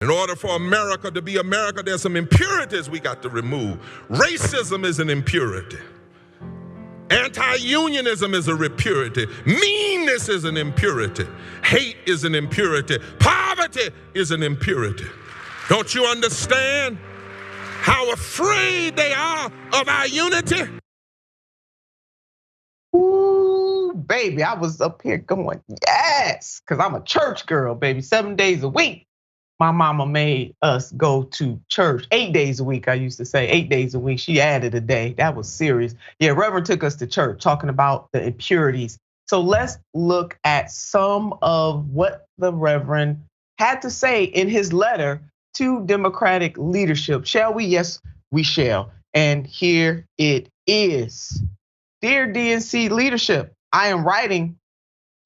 In order for America to be America, there's some impurities we got to remove. Racism is an impurity. Anti-unionism is a impurity. Meanness is an impurity. Hate is an impurity. Poverty is an impurity. Don't you understand how afraid they are of our unity? Ooh, baby, I was up here going, yes, because I'm a church girl, baby, 7 days a week. My mama made us go to church 8 days a week. I used to say 8 days a week. She added a day. That was serious. Yeah, Reverend took us to church talking about the impurities. So let's look at some of what the Reverend had to say in his letter to Democratic leadership. Shall we? Yes, we shall. And here it is. Dear DNC leadership, I am writing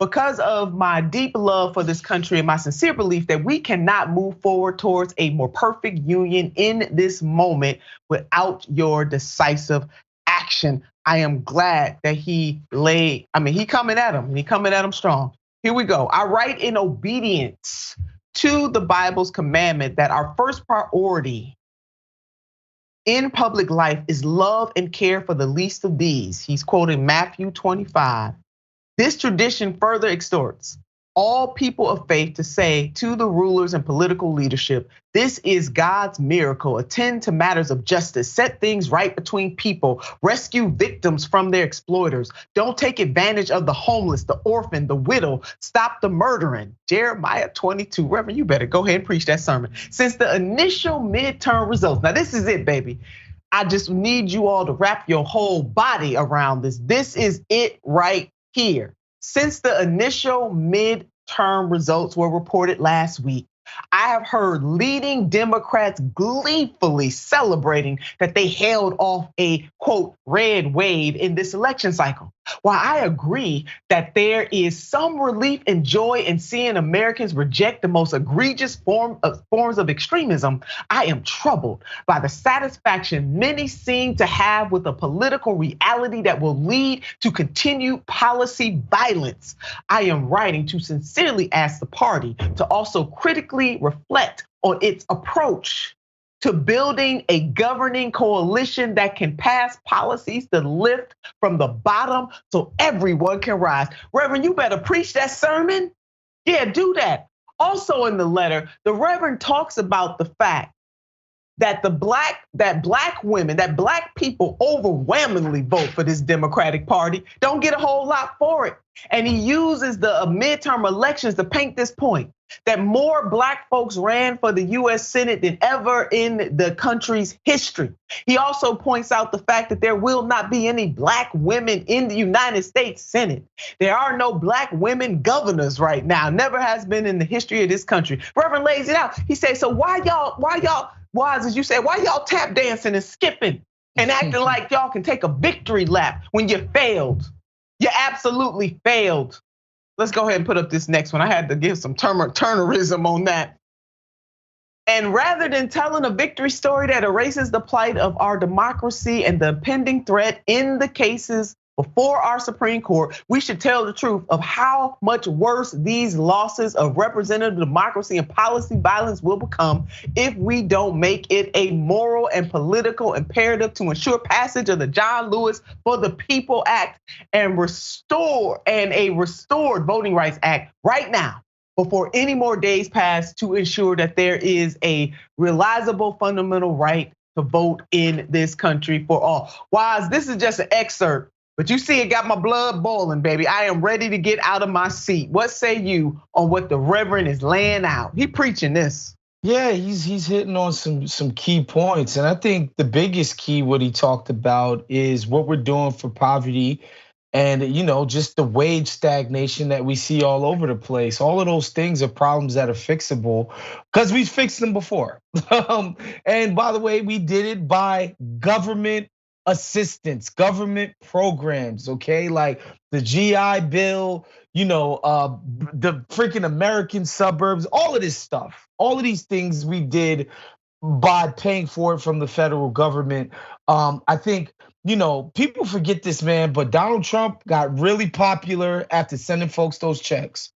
because of my deep love for this country and my sincere belief that we cannot move forward towards a more perfect union in this moment without your decisive action. I am glad that he coming at him, and he coming at him strong. Here we go. I write in obedience to the Bible's commandment that our first priority in public life is love and care for the least of these. He's quoting Matthew 25. This tradition further exhorts all people of faith to say to the rulers and political leadership, this is God's miracle. Attend to matters of justice, set things right between people, rescue victims from their exploiters. Don't take advantage of the homeless, the orphan, the widow. Stop the murdering. Jeremiah 22. Reverend, you better go ahead and preach that sermon. Since the initial midterm results, now this is it, baby. I just need you all to wrap your whole body around this. This is it right here. Since the initial midterm results were reported last week, I have heard leading Democrats gleefully celebrating that they held off a quote red wave in this election cycle. While I agree that there is some relief and joy in seeing Americans reject the most egregious forms of extremism, I am troubled by the satisfaction many seem to have with a political reality that will lead to continued policy violence. I am writing to sincerely ask the party to also critically reflect on its approach to building a governing coalition that can pass policies to lift from the bottom so everyone can rise. Reverend, you better preach that sermon. Yeah, do that. Also in the letter, the Reverend talks about the fact that black people overwhelmingly vote for this Democratic Party, don't get a whole lot for it. And he uses the midterm elections to paint this point, that more black folks ran for the US Senate than ever in the country's history. He also points out the fact that there will not be any black women in the United States Senate. There are no black women governors right now, never has been in the history of this country. Reverend lays it out. He says, so why y'all, Wise, as you said, why y'all tap dancing and skipping and acting like y'all can take a victory lap when you failed? You absolutely failed. Let's go ahead and put up this next one. I had to give some Turnerism on that. And rather than telling a victory story that erases the plight of our democracy and the impending threat in the cases before our Supreme Court, we should tell the truth of how much worse these losses of representative democracy and policy violence will become if we don't make it a moral and political imperative to ensure passage of the John Lewis for the People Act and a restored Voting Rights Act right now, before any more days pass, to ensure that there is a realizable fundamental right to vote in this country for all. Wise, this is just an excerpt, but you see it got my blood boiling, baby. I am ready to get out of my seat. What say you on what the Reverend is laying out? He preaching this. Yeah, he's hitting on some key points. And I think the biggest key, what he talked about, is what we're doing for poverty and just the wage stagnation that we see all over the place. All of those things are problems that are fixable because we've fixed them before. And by the way, we did it by government assistance, government programs, okay? Like the GI Bill, the freaking American suburbs, all of this stuff, all of these things we did by paying for it from the federal government. I think, people forget this, man, but Donald Trump got really popular after sending folks those checks.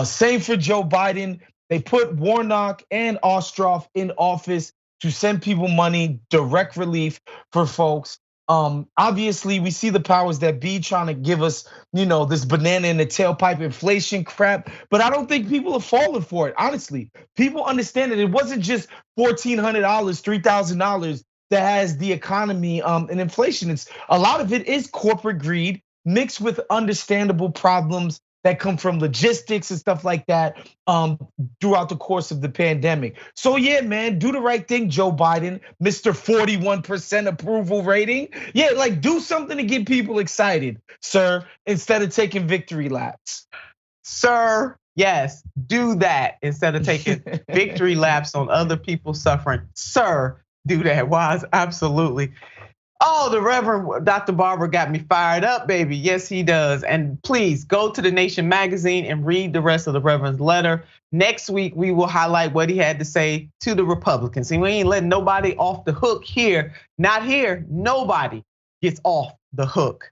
Same for Joe Biden. They put Warnock and Ostroff in office to send people money, direct relief for folks. Obviously, we see the powers that be trying to give us, this banana in the tailpipe inflation crap. But I don't think people are falling for it. Honestly, people understand that it wasn't just $1,400, $3,000 that has the economy and inflation. It's a lot of it is corporate greed mixed with understandable problems that come from logistics and stuff like that throughout the course of the pandemic. So yeah, man, do the right thing, Joe Biden, Mr. 41% approval rating. Yeah, like do something to get people excited, sir, instead of taking victory laps. Sir, yes, do that instead of taking victory laps on other people suffering. Sir, do that. Wise, absolutely. Oh, the Reverend Dr. Barber got me fired up, baby. Yes, he does. And please go to The Nation magazine and read the rest of the Reverend's letter. Next week, we will highlight what he had to say to the Republicans. And we ain't letting nobody off the hook here. Not here. Nobody gets off the hook.